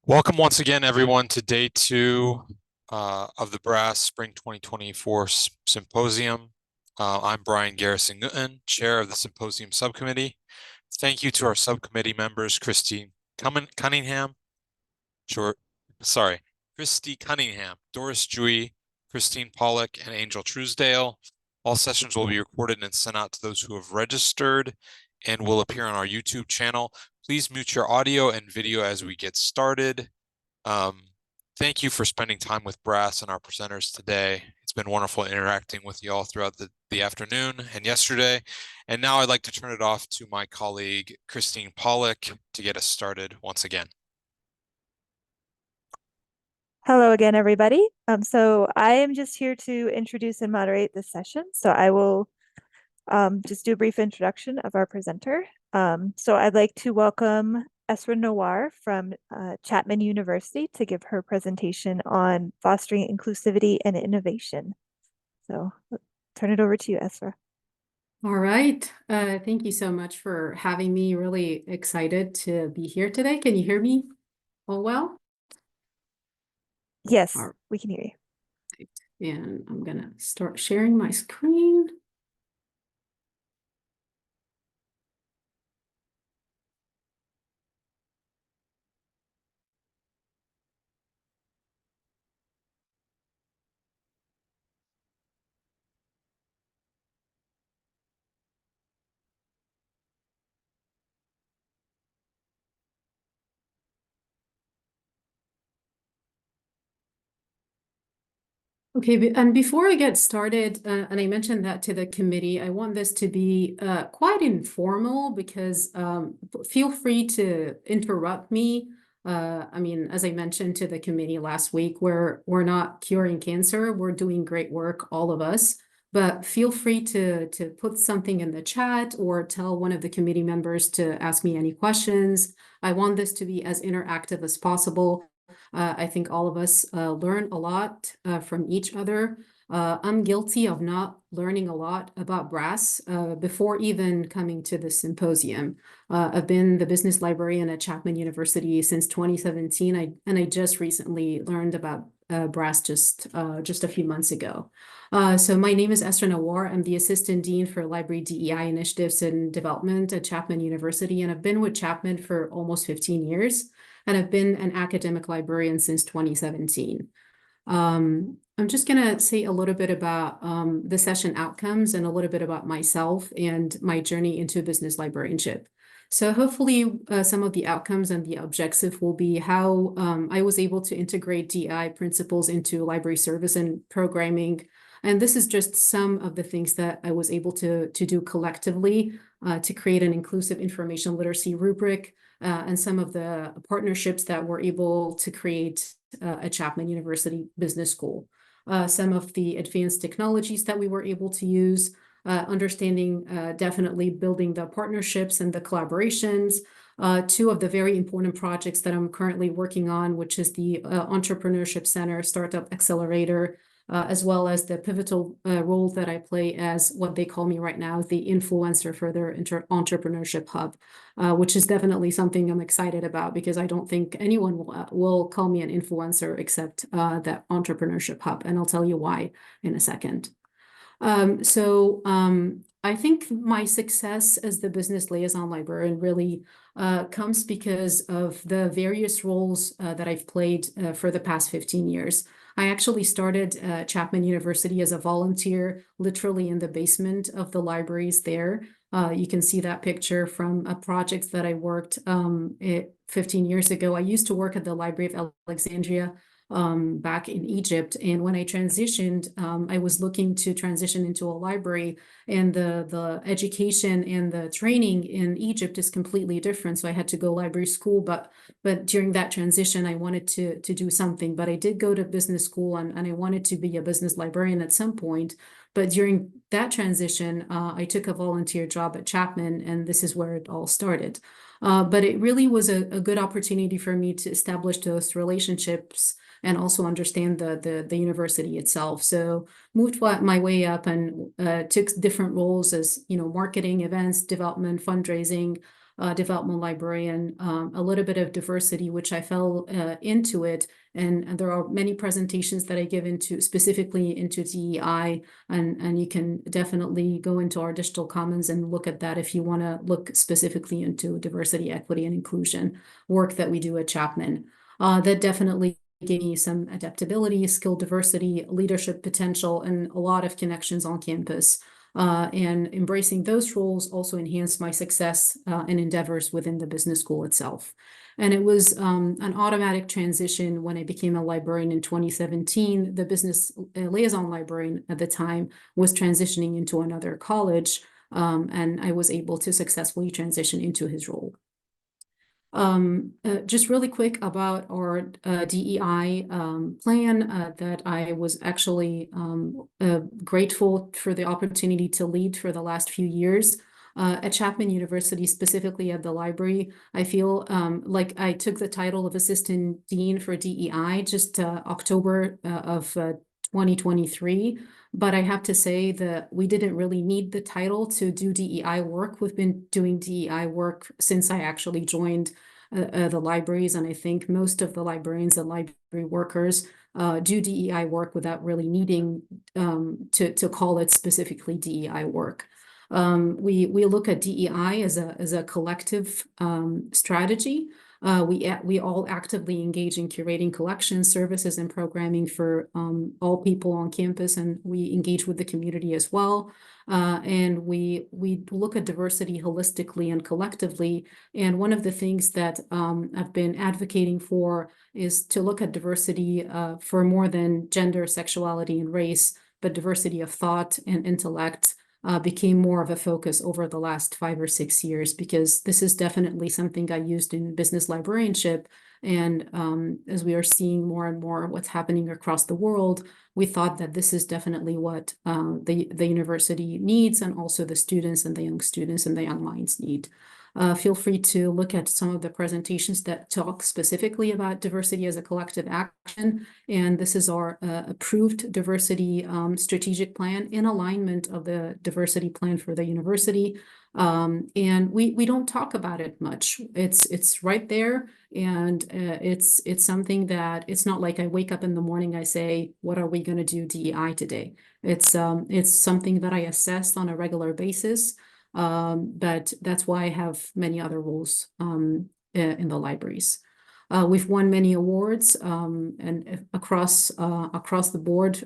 Welcome once again, everyone, to day two of the BRASS Spring 2024 Symposium. I'm Brian Garrison-Newton, Chair of the Symposium Subcommittee. Thank you to our subcommittee members, Christy Cunningham, Doris Jui, Christine Pollock, and Angel Truesdale. All sessions will be recorded and sent out to those who have registered and will appear on our YouTube channel. Please mute your audio and video as we get started. Thank you for spending time with BRASS and our presenters today. It's been wonderful interacting with you all throughout the afternoon and yesterday. And now I'd like to turn it off to my colleague, Christine Pollock, to get us started once again. Hello again, everybody. So I am just here to introduce and moderate this session. So I will just do a brief introduction of our presenter. So I'd like to welcome Essraa Nawar from Chapman University to give her presentation on fostering inclusivity and innovation. So I'll turn it over to you, Essraa. All right. Thank you so much for having me. Really excited to be here today. Can you hear me all well? Yes, we can hear you. And I'm going to start sharing my screen. Okay, and before I get started, and I mentioned that to the committee, I want this to be quite informal because feel free to interrupt me. I mean, as I mentioned to the committee last week, we're not curing cancer. We're doing great work, all of us. But feel free to put something in the chat or tell one of the committee members to ask me any questions. I want this to be as interactive as possible. I think all of us learn a lot from each other. I'm guilty of not learning a lot about BRASS before even coming to the symposium. I've been the business librarian at Chapman University since 2017, and I just recently learned about BRASS just a few months ago. So my name is Essraa Nawar. I'm the Assistant Dean for Library DEI Initiatives and Development at Chapman University, and I've been with Chapman for almost 15 years. And I've been an academic librarian since 2017. I'm just going to say a little bit about the session outcomes and a little bit about myself and my journey into business librarianship. So hopefully some of the outcomes and the objective will be how I was able to integrate DI principles into library service and programming. And this is just some of the things that I was able to do collectively to create an inclusive information literacy rubric, and some of the partnerships that we're able to create at Chapman University Business School. Some of the advanced technologies that we were able to use, understanding definitely building the partnerships and the collaborations. Two of the very important projects that I'm currently working on, which is the Entrepreneurship Center Startup Accelerator, as well as the pivotal role that I play as what they call me right now, the influencer for their entrepreneurship hub, which is definitely something I'm excited about because I don't think anyone will call me an influencer except that entrepreneurship hub. And I'll tell you why in a second. I think my success as the business liaison librarian really comes because of the various roles that I've played for the past 15 years. I actually started at Chapman University as a volunteer, literally in the basement of the libraries there. You can see that picture from a project that I worked 15 years ago. I used to work at the Library of Alexandria back in Egypt. And when I transitioned, I was looking to transition into a library, and the education and the training in Egypt is completely different. So I had to go library school, but during that transition, I wanted to do something. But I did go to business school, and I wanted to be a business librarian at some point. But during that transition, I took a volunteer job at Chapman, and this is where it all started. But it really was a good opportunity for me to establish those relationships and also understand the university itself. So moved my way up and took different roles as, marketing, events, development, fundraising, development librarian, a little bit of diversity, which I fell into it. And there are many presentations that I give into specifically into DEI, and you can definitely go into our digital commons and look at that if you want to look specifically into diversity, equity, and inclusion work that we do at Chapman. That definitely gave me some adaptability, skill diversity, leadership potential, and a lot of connections on campus. And embracing those roles also enhanced my success and endeavors within the business school itself. And it was an automatic transition when I became a librarian in 2017. The business liaison librarian at the time was transitioning into another college, and I was able to successfully transition into his role. Just really quick about our DEI plan that I was actually grateful for the opportunity to lead for the last few years. At Chapman University, specifically at the library, I feel like I took the title of Assistant Dean for DEI just October of 2023. But I have to say that we didn't really need the title to do DEI work. We've been doing DEI work since I actually joined the libraries, and I think most of the librarians and library workers do DEI work without really needing to call it specifically DEI work. We look at DEI as a collective strategy. We all actively engage in curating collections, services, and programming for all people on campus, and we engage with the community as well. And we look at diversity holistically and collectively. And one of the things that I've been advocating for is to look at diversity for more than gender, sexuality, and race, but diversity of thought and intellect. Became more of a focus over the last 5 or 6 years, because this is definitely something I used in business librarianship. And as we are seeing more and more what's happening across the world, we thought that this is definitely what the university needs, and also the students and the young students and the young minds need. Feel free to look at some of the presentations that talk specifically about diversity as a collective action. And this is our approved diversity strategic plan in alignment of the diversity plan for the university. And we don't talk about it much. It's right there. And it's something that it's not like I wake up in the morning, I say, what are we going to do DEI today? It's something that I assess on a regular basis. But that's why I have many other roles in the libraries. We've won many awards and across the board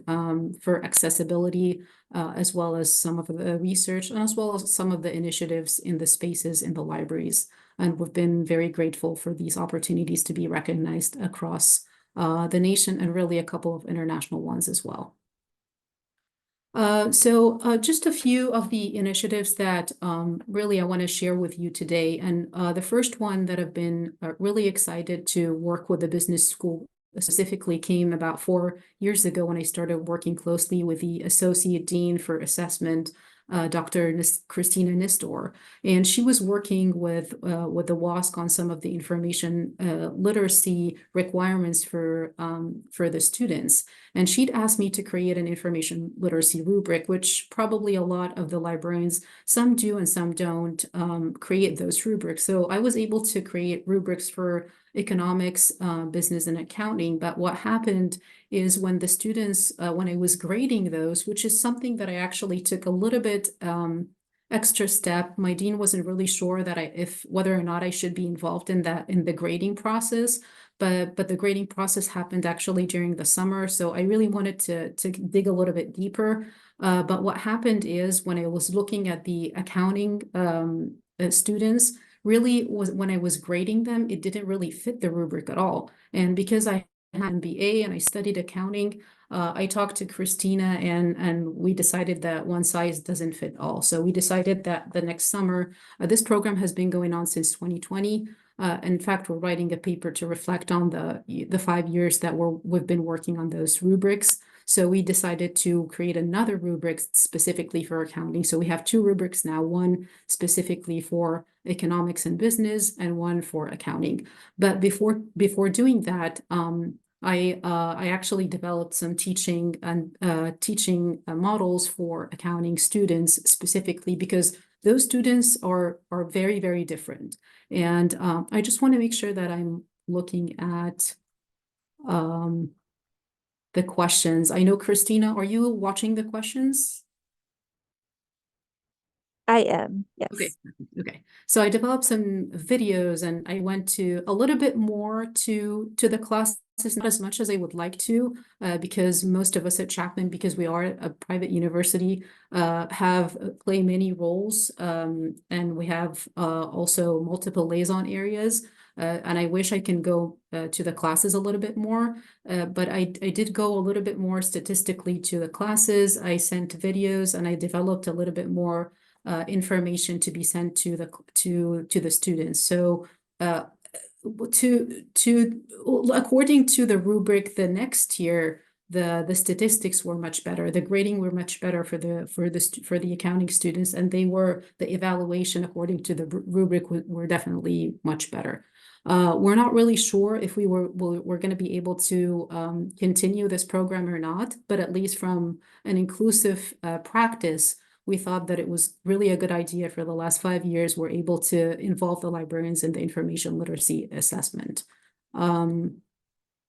for accessibility, as well as some of the research, and as well as some of the initiatives in the spaces in the libraries. And we've been very grateful for these opportunities to be recognized across the nation, and really a couple of international ones as well. So just a few of the initiatives that really I want to share with you today. And the first one that I've been really excited to work with the business school specifically came about 4 years ago, when I started working closely with the Associate Dean for Assessment, Dr. Christina Nistor. And she was working with the WASC on some of the information literacy requirements for the students. And she'd asked me to create an information literacy rubric, which probably a lot of the librarians, some do and some don't, create those rubrics. So I was able to create rubrics for economics, business, and accounting. But what happened is when the students, when I was grading those, which is something that I actually took a little bit extra step, my dean wasn't really sure that whether or not I should be involved in the grading process. But the grading process happened actually during the summer, so I really wanted to dig a little bit deeper. But what happened is, when I was looking at the accounting students, really was when I was grading them, it didn't really fit the rubric at all. And because I had an MBA and I studied accounting, I talked to Christina, and we decided that one size doesn't fit all. So we decided that the next summer, this program has been going on since 2020. In fact, we're writing a paper to reflect on the 5 years that we've been working on those rubrics. So we decided to create another rubric specifically for accounting. So we have 2 rubrics now, one specifically for economics and business, and one for accounting. But before doing that, I actually developed some teaching models for accounting students, specifically because those students are very, very different. And I just want to make sure that I'm looking at the questions. I know, Christina, are you watching the questions? I am, yes. Okay. So I developed some videos and I went to a little bit more to the classes, not as much as I would like to, because most of us at Chapman, because we are a private university, have play many roles, and we have also multiple liaison areas. And I wish I can go to the classes a little bit more, but I did go a little bit more statistically to the classes. I sent videos and I developed a little bit more information to be sent to the students. So according to the rubric, the next year the statistics were much better. The grading were much better for the accounting students, and the evaluation according to the rubric were definitely much better. We're not really sure if we're going to be able to continue this program or not, but at least from an inclusive practice, we thought that it was really a good idea. For the last 5 years, we're able to involve the librarians in the information literacy assessment.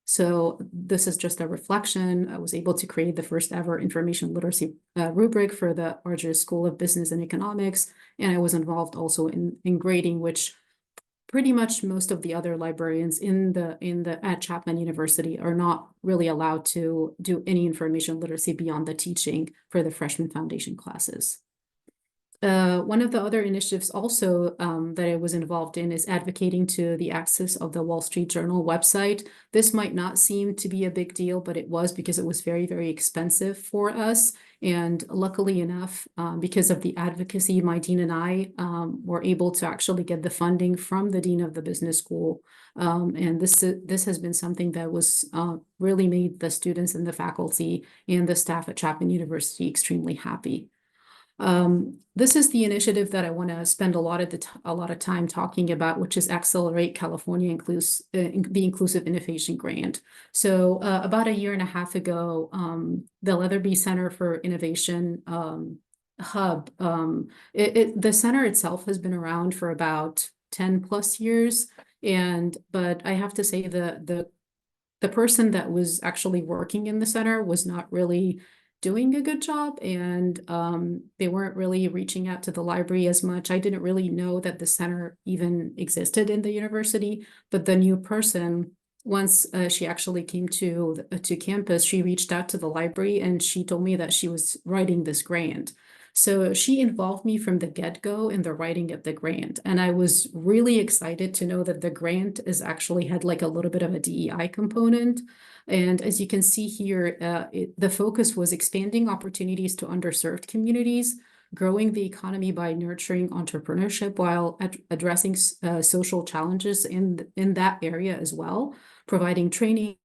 So this is just a reflection. I was able to create the first ever information literacy rubric for the Rogers School of Business and Economics. And I was involved also in grading, which pretty much most of the other librarians at Chapman University are not really allowed to do any information literacy beyond the teaching for the freshman foundation classes. One of the other initiatives also that I was involved in is advocating to the access of the Wall Street Journal website. This might not seem to be a big deal, but it was, because it was very, very expensive for us. And luckily enough, because of the advocacy, my dean and I were able to actually get the funding from the dean of the business school. And this has been something that was really made the students and the faculty and the staff at Chapman University extremely happy. This is the initiative that I want to spend a lot of time talking about, which is Accelerate California the Inclusive Innovation Grant. So about 1.5 years ago, the Leatherby Center for Innovation Hub, the center itself has been around for about 10+ years, but I have to say the person that was actually working in the center was not really doing a good job, and they weren't really reaching out to the library as much. I didn't really know that the center even existed in the university, but the new person, once she actually came to campus, she reached out to the library and she told me that she was writing this grant. So she involved me from the get-go in the writing of the grant. And I was really excited to know that the grant had like a little bit of a DEI component. And as you can see here, the focus was expanding opportunities to underserved communities, growing the economy by nurturing entrepreneurship while addressing social challenges in that area as well, providing training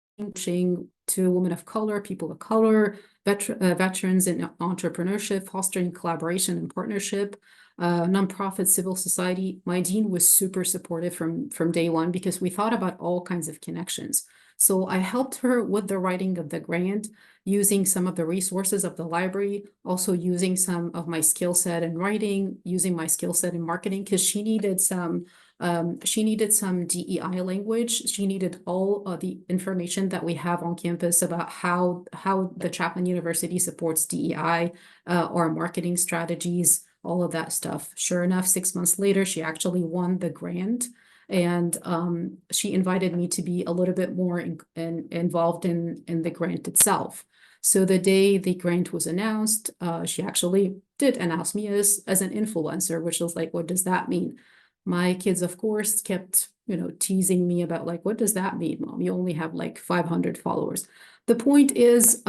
to women of color, people of color, veterans in entrepreneurship, fostering collaboration and partnership, nonprofit, civil society. My dean was super supportive from day one, because we thought about all kinds of connections. So I helped her with the writing of the grant, using some of the resources of the library, also using some of my skill set in writing, using my skill set in marketing, because she needed some DEI language. She needed all of the information that we have on campus about how the Chapman University supports DEI, or marketing strategies, all of that stuff. Sure enough, 6 months later, she actually won the grant. And she invited me to be a little bit more involved in the grant itself. So the day the grant was announced, she actually did announce me as an influencer, which was like, what does that mean? My kids, of course, kept teasing me about like, what does that mean, Mom? You only have like 500 followers. The point is,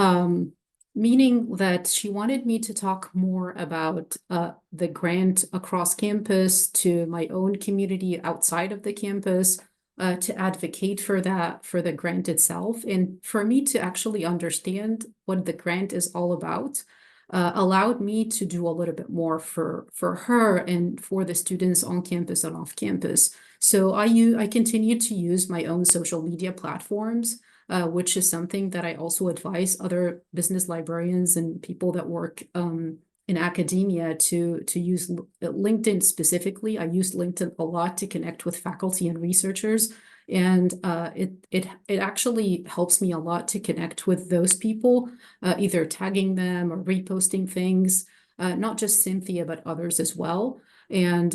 meaning that she wanted me to talk more about the grant across campus, to my own community outside of the campus, to advocate for the grant itself, and for me to actually understand what the grant is all about. Allowed me to do a little bit more for her and for the students on campus and off campus. So I continue to use my own social media platforms, which is something that I also advise other business librarians and people that work in academia to use LinkedIn specifically. I use LinkedIn a lot to connect with faculty and researchers. And it actually helps me a lot to connect with those people, either tagging them or reposting things, not just Cynthia, but others as well. And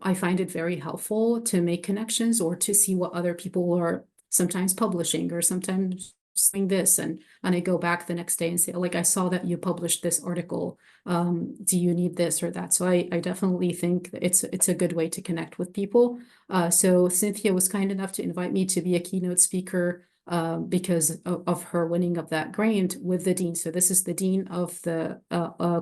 I find it very helpful to make connections or to see what other people are sometimes publishing or sometimes doing this. And I go back the next day and say, like, I saw that you published this article. Do you need this or that? So I definitely think it's a good way to connect with people. So Cynthia was kind enough to invite me to be a keynote speaker because of her winning of that grant with the dean. So this is the dean of the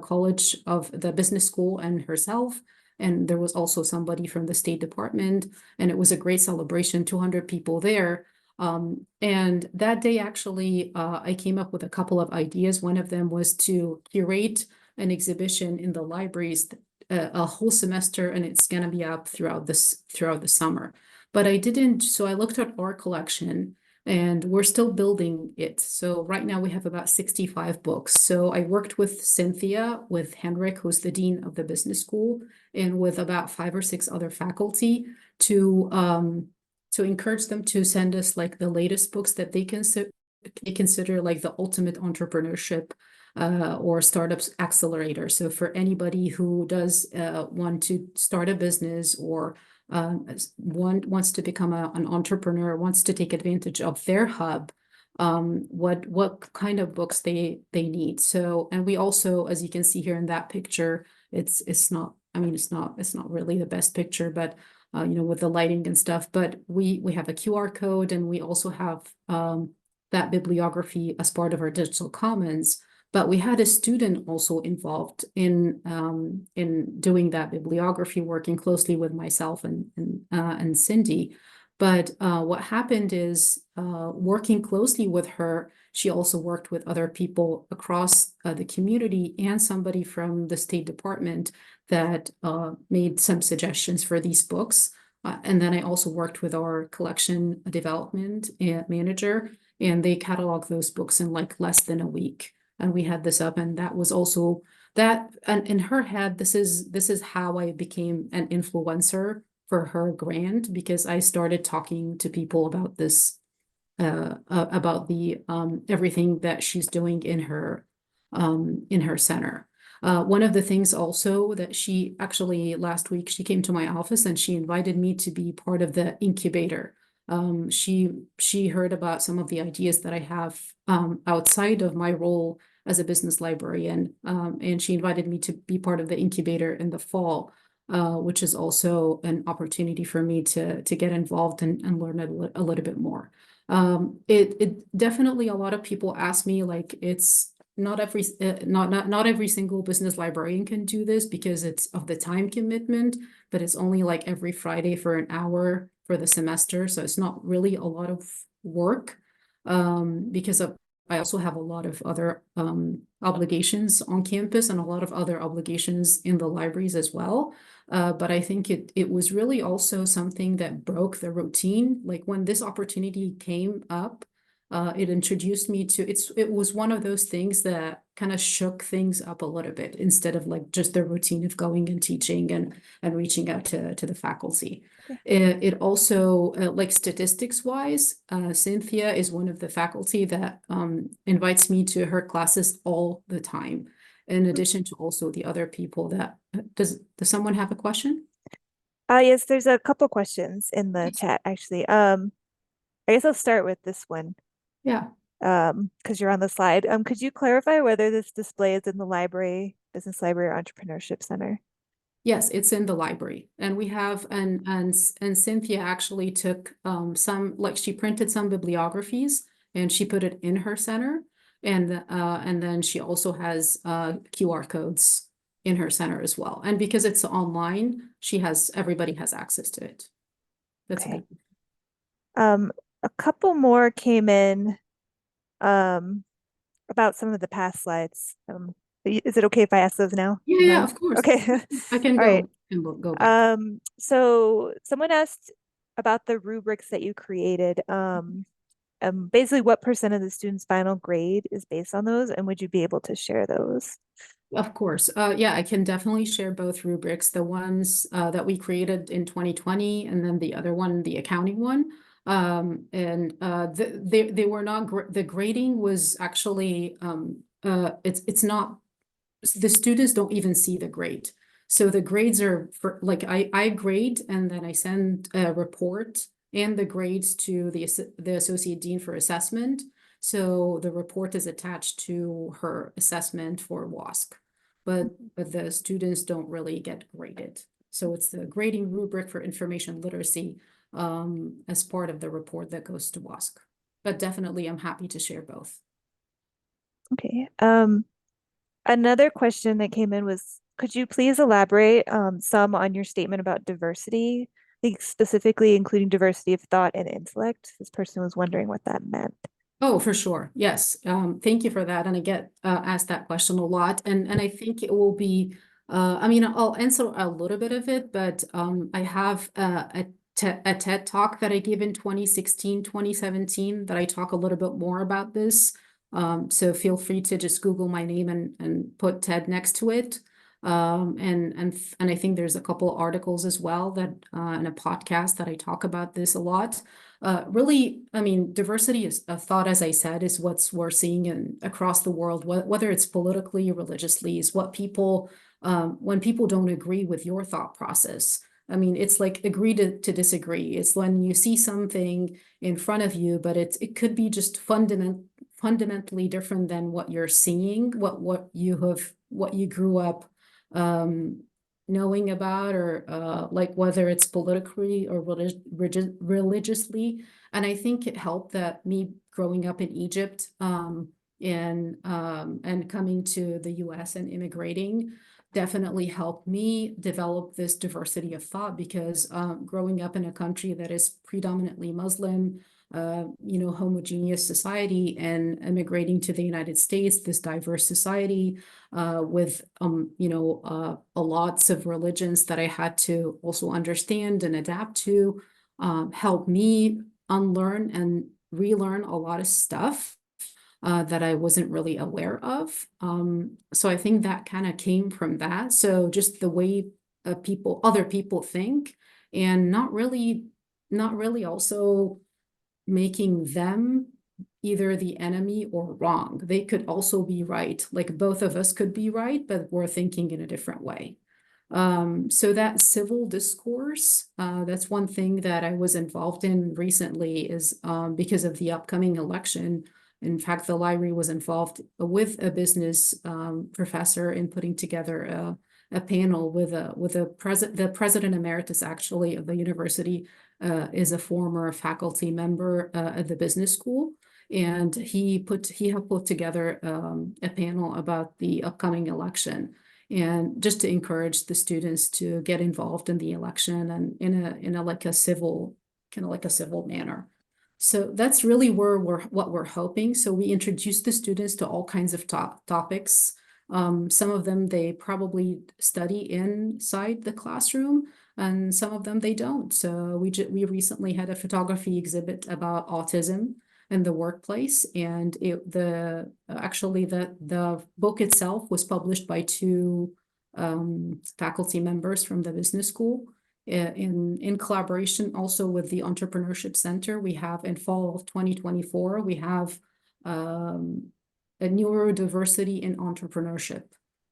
College of the Business School and herself. And there was also somebody from the State Department, and it was a great celebration, 200 people there. And that day, actually, I came up with a couple of ideas. One of them was to curate an exhibition in the libraries a whole semester, and it's going to be up throughout the summer. But I didn't, so I looked at our collection, and we're still building it. So right now we have about 65 books. So I worked with Cynthia, with Henrik, who's the dean of the business school, and with about 5 or 6 other faculty to encourage them to send us like the latest books that they consider like the ultimate entrepreneurship or startups accelerator. So for anybody who does want to start a business or wants to become an entrepreneur, wants to take advantage of their hub, what kind of books they need. So, and we also, as you can see here in that picture, it's not, I mean, it's not really the best picture, but you know, with the lighting and stuff, but we have a QR code, and we also have that bibliography as part of our digital commons. But we had a student also involved in doing that bibliography, working closely with myself and Cindy. But what happened is, working closely with her, she also worked with other people across the community and somebody from the State Department that made some suggestions for these books. And then I also worked with our collection development manager, and they cataloged those books in like less than a week. And we had this up, and that was also that, and in her head, this is how I became an influencer for her grant, because I started talking to people about this, about the everything that she's doing in her center. One of the things also that she actually last week, she came to my office and she invited me to be part of the incubator. She heard about some of the ideas that I have outside of my role as a business librarian, and she invited me to be part of the incubator in the fall, which is also an opportunity for me to get involved and learn a little bit more. It definitely, a lot of people ask me, like, it's not every single business librarian can do this because it's of the time commitment, but it's only like every Friday for an hour for the semester. So it's not really a lot of work, because I also have a lot of other obligations on campus and a lot of other obligations in the libraries as well. But I think it was really also something that broke the routine. Like when this opportunity came up, it introduced me to, it was one of those things that kind of shook things up a little bit, instead of like just the routine of going and teaching and reaching out to the faculty. Okay. It also, like statistics wise, Cynthia is one of the faculty that invites me to her classes all the time, in addition to also the other people that, does someone have a question? Yes, there's a couple questions in the chat, actually. I guess I'll start with this one. Yeah. Because you're on the slide. Could you clarify whether this display is in the library, business library, or entrepreneurship center? Yes, it's in the library, and we have, and Cynthia actually took some, like she printed some bibliographies and she put it in her center, and then she also has QR codes in her center as well. And because it's online, everybody has access to it. That's okay. good. A couple more came in about some of the past slides. Is it okay if I ask those now? Yeah, of course. Okay. I can All go right. and we'll go back. So someone asked about the rubrics that you created. basically what percent of the students' final grade is based on those, and would you be able to share those? Of course. Yeah, I can definitely share both rubrics, the ones that we created in 2020 and then the other one, the accounting one. They were not, the grading was actually, it's not, the students don't even see the grade. So the grades are for, like, I grade and then I send a report and the grades to the associate dean for assessment. So the report is attached to her assessment for WASC, but the students don't really get graded. So it's the grading rubric for information literacy as part of the report that goes to WASC. But definitely I'm happy to share both. Okay. Another question that came in was, could you please elaborate some on your statement about diversity? I think specifically including diversity of thought and intellect. This person was wondering what that meant. Oh, for sure. Yes. Thank you for that. And I get asked that question a lot. And I think it will be, I mean, I'll answer a little bit of it, but I have a TED talk that I gave in 2016, 2017 that I talk a little bit more about this. So feel free to just Google my name and put TED next to it. And I think there's a couple of articles as well that and a podcast that I talk about this a lot. Really, I mean, diversity is a thought, as I said, is what's we're seeing across the world, whether it's politically, religiously, is what people, when people don't agree with your thought process. I mean, it's like agree to disagree. It's when you see something in front of you, but it could be just fundamentally different than what you're seeing, what you grew up knowing about, or like whether it's politically or religiously. And I think it helped that me growing up in Egypt and coming to the US and immigrating definitely helped me develop this diversity of thought, because growing up in a country that is predominantly Muslim, homogeneous society, and immigrating to the United States, this diverse society with, lots of religions that I had to also understand and adapt to, helped me unlearn and relearn a lot of stuff that I wasn't really aware of. So I think that kind of came from that. So just the way other people think, and not really also making them either the enemy or wrong. They could also be right. Like both of us could be right, but we're thinking in a different way. So that civil discourse, that's one thing that I was involved in recently, is because of the upcoming election. In fact, the library was involved with a business professor in putting together a panel with the president emeritus, actually, of the university is a former faculty member at the business school. And he had put together a panel about the upcoming election, and just to encourage the students to get involved in the election and in a like a civil manner. So that's really what we're hoping. So we introduce the students to all kinds of topics. Some of them they probably study inside the classroom, and some of them they don't. So we recently had a photography exhibit about autism in the workplace, and the book itself was published by two faculty members from the business school in collaboration also with the Entrepreneurship Center. We have in fall of 2024 we have a neurodiversity in entrepreneurship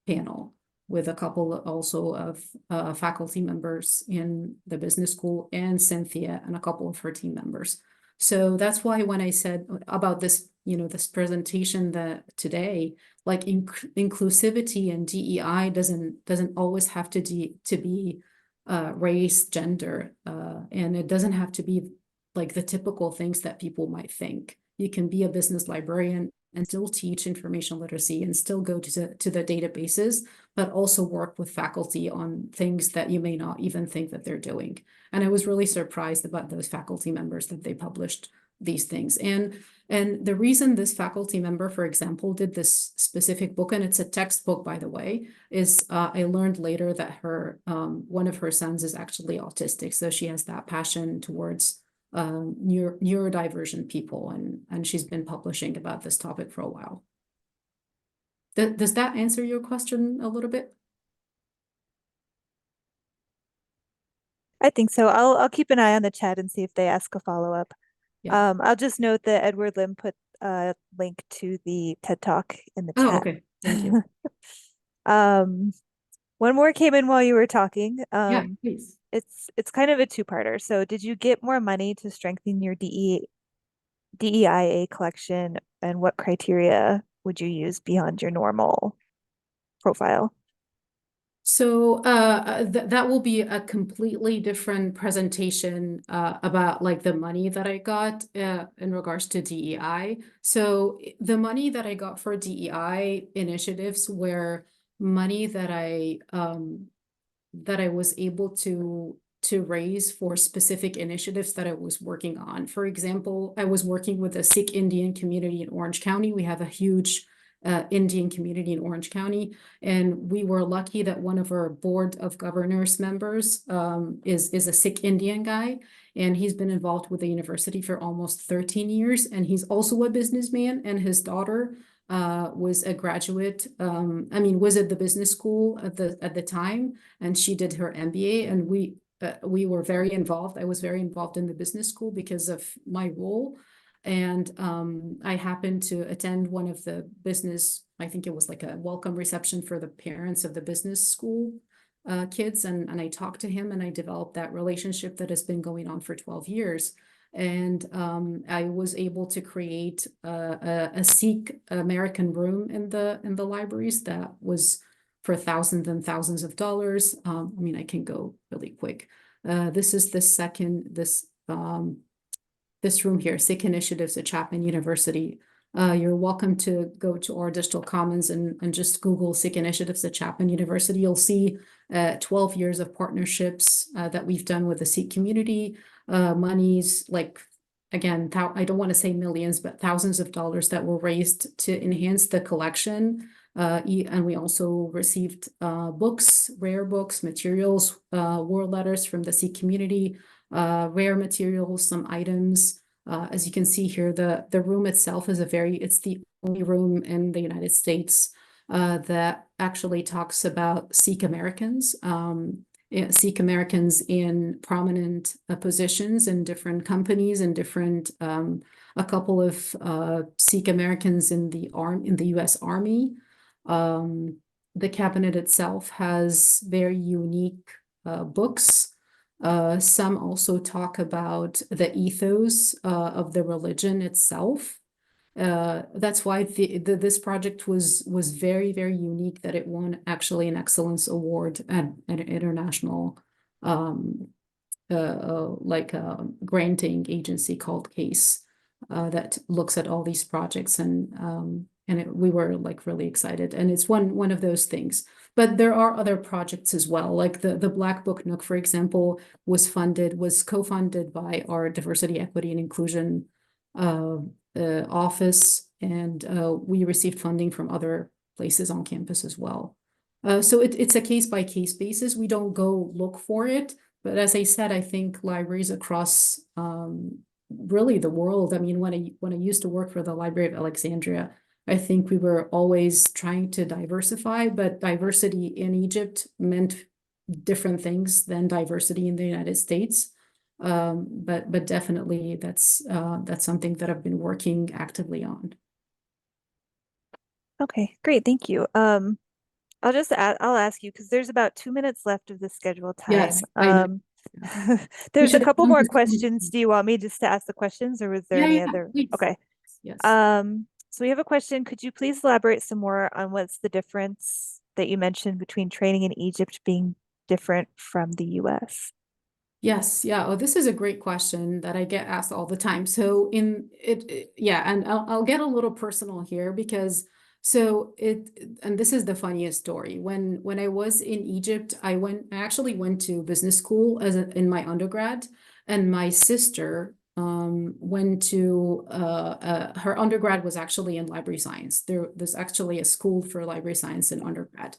panel with a couple also of faculty members in the business school, and Cynthia and a couple of her team members. So that's why when I said about this, this presentation that today, like inclusivity and DEI doesn't always have to be race, gender, and it doesn't have to be like the typical things that people might think. You can be a business librarian and still teach information literacy and still go to the databases, but also work with faculty on things that you may not even think that they're doing. And I was really surprised about those faculty members that they published these things. And the reason this faculty member, for example, did this specific book, and it's a textbook, by the way, is I learned later that one of her sons is actually autistic. So she has that passion towards neurodivergent people, and she's been publishing about this topic for a while. Does that answer your question a little bit? I think so. I'll keep an eye on the chat and see if they ask a follow-up. Yeah. I'll just note that Edward Lim put a link to the TED Talk in the Oh, chat. okay. Thank you. One more came in while you were talking. Yeah, please. It's kind of a two-parter. So did you get more money to strengthen your DEIA collection, and what criteria would you use beyond your normal profile? So that will be a completely different presentation about like the money that I got in regards to DEI. So the money that I got for DEI initiatives were money that I was able to raise for specific initiatives that I was working on. For example, I was working with a Sikh Indian community in Orange County. We have a huge Indian community in Orange County, and we were lucky that one of our board of governors members is a Sikh Indian guy, and he's been involved with the university for almost 13 years, and he's also a businessman, and his daughter was a graduate, was at the business school at the time, and she did her MBA, and we were very involved. I was very involved in the business school because of my role. And I happened to attend one of the business, I think it was like a welcome reception for the parents of the business school kids. And I talked to him, and I developed that relationship that has been going on for 12 years. And I was able to create a Sikh American room in the libraries that was for thousands and thousands of dollars. I can go really quick. This is this room here, Sikh Initiatives at Chapman University. You're welcome to go to our digital commons and just Google Sikh Initiatives at Chapman University. You'll see 12 years of partnerships that we've done with the Sikh community, monies like, again, I don't want to say millions, but thousands of dollars that were raised to enhance the collection. And we also received books, rare books, materials, war letters from the Sikh community, rare materials, some items. As you can see here, the room itself is it's the only room in the United States that actually talks about Sikh Americans, Sikh Americans in prominent positions in different companies and different, a couple of Sikh Americans in the U.S. Army. The cabinet itself has very unique books. Some also talk about the ethos of the religion itself. That's why this project was very, very unique, that it won actually an excellence award at an international granting agency called CASE that looks at all these projects, and we were like really excited, and it's one of those things. But there are other projects as well, like the Black Book Nook, for example, was co-funded by our Diversity, Equity, and Inclusion office, and we received funding from other places on campus as well. So it's a case-by-case basis. We don't go look for it, but as I said, I think libraries across really the world. When I used to work for the Library of Alexandria, I think we were always trying to diversify, but diversity in Egypt meant different things than diversity in the United States. But definitely that's something that I've been working actively on. Okay, great, thank you. I'll ask you, because there's about 2 minutes left of the scheduled time. Yes, I know. There's a couple more questions. Do you want me just to ask the questions, or was there any other? Please. Okay. Yes. So we have a question. Could you please elaborate some more on what's the difference that you mentioned between training in Egypt being different from the US? Yes, yeah. Oh, this is a great question that I get asked all the time. So and I'll get a little personal here, because and this is the funniest story. When I was in Egypt, I actually went to business school in my undergrad, and my sister went to her undergrad was actually in library science. There's actually a school for library science in undergrad,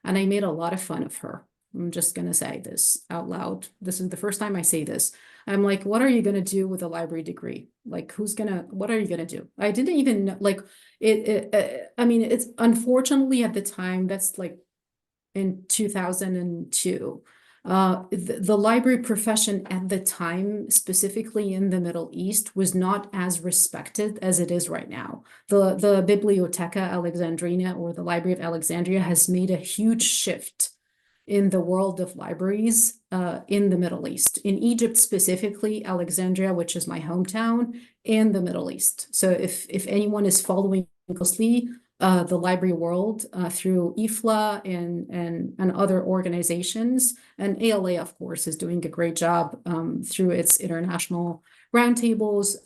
and I made a lot of fun of her I'm just going to say this out loud. This is the first time I say this. I'm like, what are you going to do with a library degree? Like, what are you going to do? I didn't even know, like, I mean, it's unfortunately at the time, that's like in 2002. The library profession at the time, specifically in the Middle East, was not as respected as it is right now. The Bibliotheca Alexandrina, or the Library of Alexandria, has made a huge shift in the world of libraries in the Middle East. In Egypt specifically, Alexandria, which is my hometown, and the Middle East. So if anyone is following closely the library world through IFLA and other organizations, and ALA, of course, is doing a great job through its international roundtables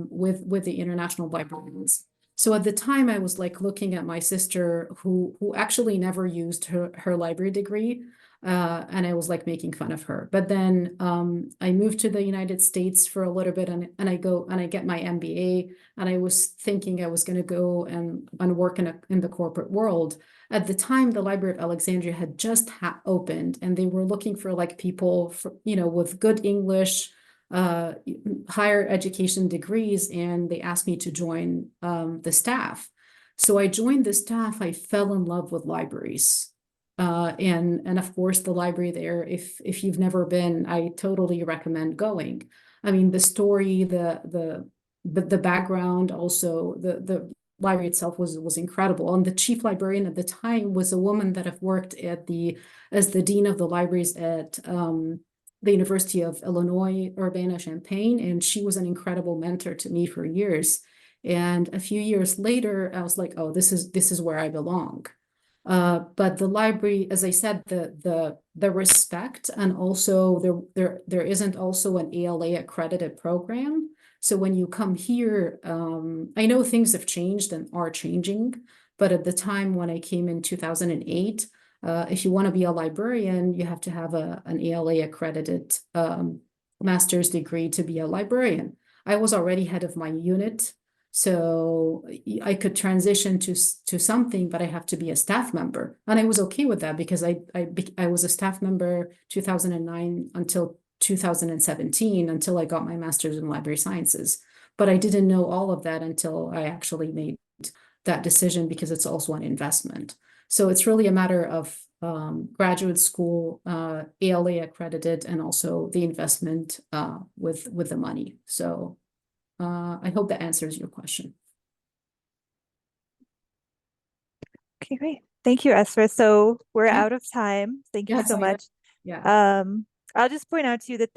with the international librarians. So at the time, I was like looking at my sister who actually never used her library degree, and I was like making fun of her. But then I moved to the United States for a little bit, and I go and I get my MBA, and I was thinking I was going to go and work in the corporate world. At the time, the Library of Alexandria had just opened, and they were looking for like people for, with good English, higher education degrees, and they asked me to join the staff. So I joined the staff. I fell in love with libraries. And of course, the library there, if you've never been, I totally recommend going. I mean, the story, the background, also the library itself was incredible. And the chief librarian at the time was a woman that have worked as the dean of the libraries at the University of Illinois, Urbana-Champaign, and she was an incredible mentor to me for years. And a few years later, I was like, oh, this is where I belong. But the library, as I said, the respect, and also there isn't also an ALA accredited program. So when you come here, I know things have changed and are changing, but at the time when I came in 2008, if you want to be a librarian, you have to have an ALA accredited master's degree to be a librarian. I was already head of my unit, so I could transition to something, but I have to be a staff member. And I was okay with that because I was a staff member 2009 until 2017, until I got my master's in library sciences. But I didn't know all of that until I actually made that decision, because it's also an investment. So it's really a matter of graduate school, ALA accredited, and also the investment with the money. So I hope that answers your question. Okay, great. Thank you, Essraa. So we're out of time. Thank you so much. Yeah. I'll just point out to you that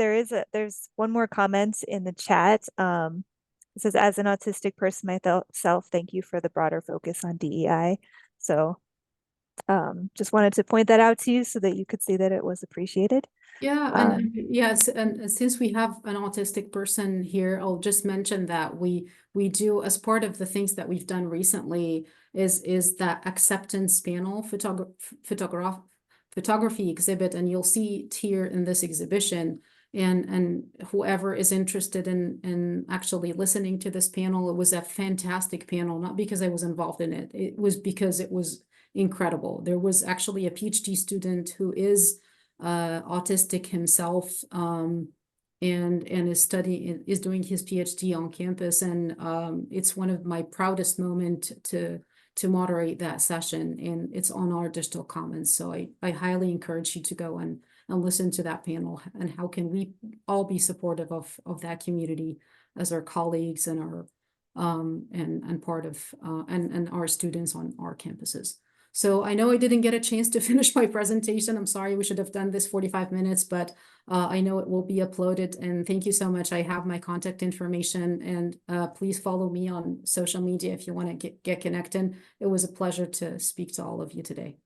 there's one more comment in the chat. It says, as an autistic person myself, thank you for the broader focus on DEI. So just wanted to point that out to you so that you could see that it was appreciated. Yeah, and yes, and since we have an autistic person here, I'll just mention that we do, as part of the things that we've done recently, is that acceptance panel photography exhibit, and you'll see it here in this exhibition. And whoever is interested in actually listening to this panel, it was a fantastic panel, not because I was involved in it. It was because it was incredible. There was actually a PhD student who is autistic himself, and is doing his PhD on campus, and it's one of my proudest moments to moderate that session, and it's on our digital commons. So I highly encourage you to go and listen to that panel, and how can we all be supportive of that community as our colleagues and our and part of and our students on our campuses. So I know I didn't get a chance to finish my presentation. I'm sorry, we should have done this 45 minutes, but I know it will be uploaded. And thank you so much. I have my contact information, and please follow me on social media if you want to get connected. It was a pleasure to speak to all of you today.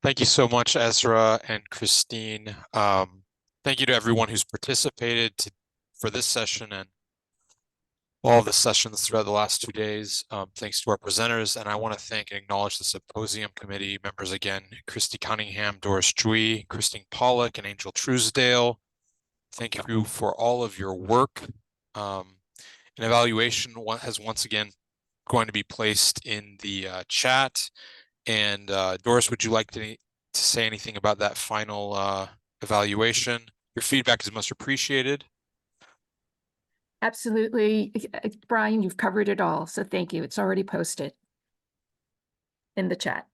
Thank you so much, Essraa and Christine. Thank you to everyone who's participated for this session and all the sessions throughout the last 2 days. Thanks to our presenters, and I want to thank and acknowledge the Symposium Committee members again, Christy Cunningham, Doris Jui, Christine Pollock, and Angel Truesdale. Thank you for all of your work. An evaluation has once again going to be placed in the chat, And Doris, would you like to say anything about that final evaluation? Your feedback is most appreciated. Absolutely. Brian, you've covered it all. So thank you. It's already posted in the chat.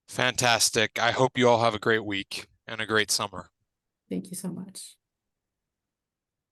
Fantastic. I hope you all have a great week and a great summer. Thank you so much.